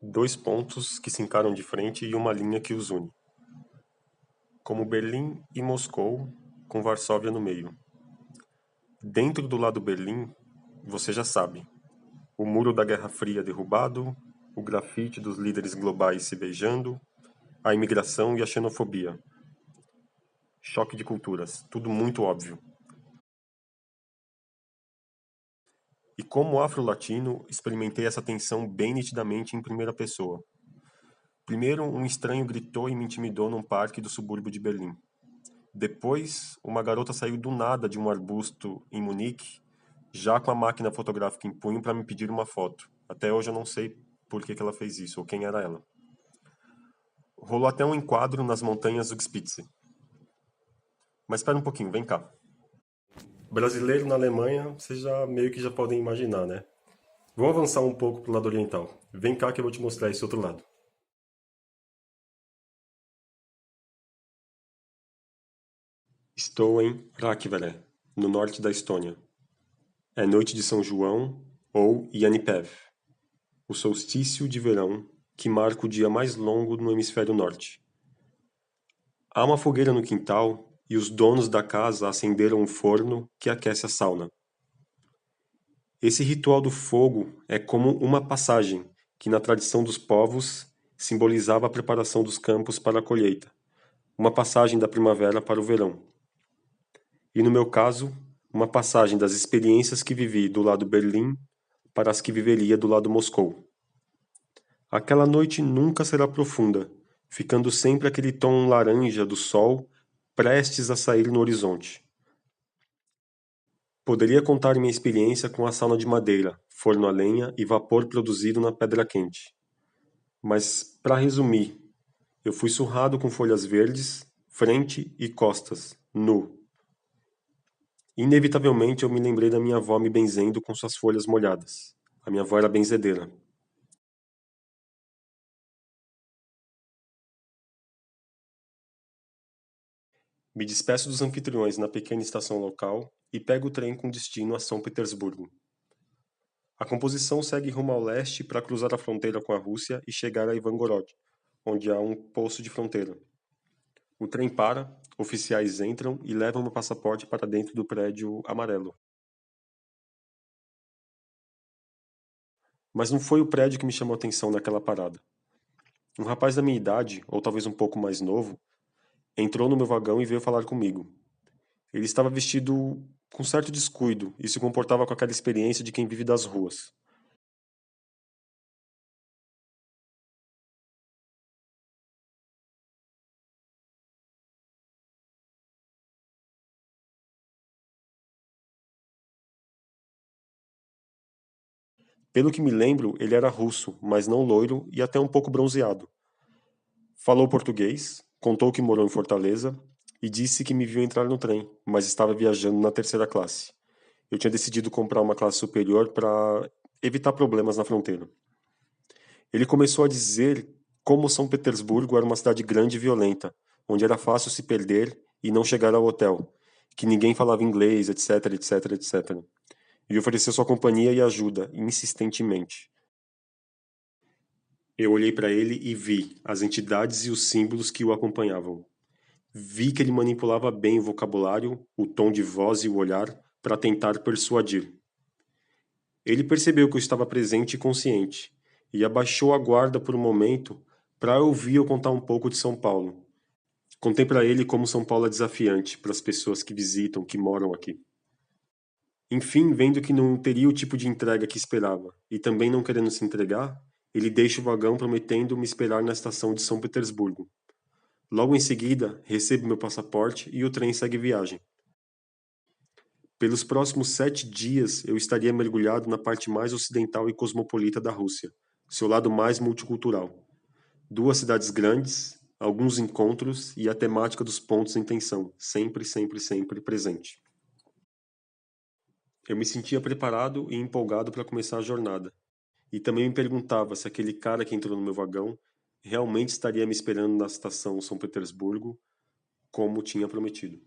Dois pontos que se encaram de frente e uma linha que os une. Como Berlim e Moscou, com Varsóvia no meio. Dentro do lado Berlim, você já sabe, o muro da Guerra Fria derrubado, o grafite dos líderes globais se beijando, a imigração e a xenofobia. Choque de culturas, tudo muito óbvio. E como afro-latino, experimentei essa tensão bem nitidamente em primeira pessoa. Primeiro, um estranho gritou e me intimidou num parque do subúrbio de Berlim. Depois, uma garota saiu do nada de um arbusto em Munique, já com a máquina fotográfica em punho para me pedir uma foto. Até hoje eu não sei por que ela fez isso ou quem era ela. Rolou até um enquadro nas montanhas Zugspitze. Mas espera um pouquinho, vem cá. Brasileiro na Alemanha, vocês já meio que já podem imaginar, né? Vamos avançar um pouco pro lado oriental. Vem cá que eu vou te mostrar esse outro lado. Estou em Rakvere, no norte da Estônia. É noite de São João, ou Yanipev, o solstício de verão que marca o dia mais longo no hemisfério norte. Há uma fogueira no quintal e os donos da casa acenderam um forno que aquece a sauna. Esse ritual do fogo é como uma passagem que, na tradição dos povos, simbolizava a preparação dos campos para a colheita, uma passagem da primavera para o verão. E no meu caso, uma passagem das experiências que vivi do lado Berlim para as que viveria do lado Moscou. Aquela noite nunca será profunda, ficando sempre aquele tom laranja do sol prestes a sair no horizonte. Poderia contar minha experiência com a sauna de madeira, forno a lenha e vapor produzido na pedra quente. Mas, para resumir, eu fui surrado com folhas verdes, frente e costas, nu. Inevitavelmente eu me lembrei da minha avó me benzendo com suas folhas molhadas. A minha avó era benzedeira. Me despeço dos anfitriões na pequena estação local e pego o trem com destino a São Petersburgo. A composição segue rumo ao leste para cruzar a fronteira com a Rússia e chegar a Ivangorod, onde há um posto de fronteira. O trem para, oficiais entram e levam meu passaporte para dentro do prédio amarelo. Mas não foi o prédio que me chamou a atenção naquela parada. Um rapaz da minha idade, ou talvez um pouco mais novo, entrou no meu vagão e veio falar comigo. Ele estava vestido com certo descuido e se comportava com aquela experiência de quem vive das ruas. Pelo que me lembro, ele era russo, mas não loiro e até um pouco bronzeado. Falou português, contou que morou em Fortaleza e disse que me viu entrar no trem, mas estava viajando na terceira classe. Eu tinha decidido comprar uma classe superior para evitar problemas na fronteira. Ele começou a dizer como São Petersburgo era uma cidade grande e violenta, onde era fácil se perder e não chegar ao hotel, que ninguém falava inglês, etc, etc, etc. E ofereceu sua companhia e ajuda, insistentemente. Eu olhei para ele e vi as entidades e os símbolos que o acompanhavam. Vi que ele manipulava bem o vocabulário, o tom de voz e o olhar para tentar persuadir. Ele percebeu que eu estava presente e consciente, e abaixou a guarda por um momento para ouvir eu contar um pouco de São Paulo. Contei para ele como São Paulo é desafiante para as pessoas que visitam, que moram aqui. Enfim, vendo que não teria o tipo de entrega que esperava, e também não querendo se entregar, ele deixa o vagão prometendo me esperar na estação de São Petersburgo. Logo em seguida, recebo meu passaporte e o trem segue viagem. Pelos próximos 7 dias, eu estaria mergulhado na parte mais ocidental e cosmopolita da Rússia, seu lado mais multicultural. 2 cidades grandes, alguns encontros e a temática dos pontos em tensão, sempre, sempre, sempre presente. Eu me sentia preparado e empolgado para começar a jornada. E também me perguntava se aquele cara que entrou no meu vagão realmente estaria me esperando na estação São Petersburgo, como tinha prometido.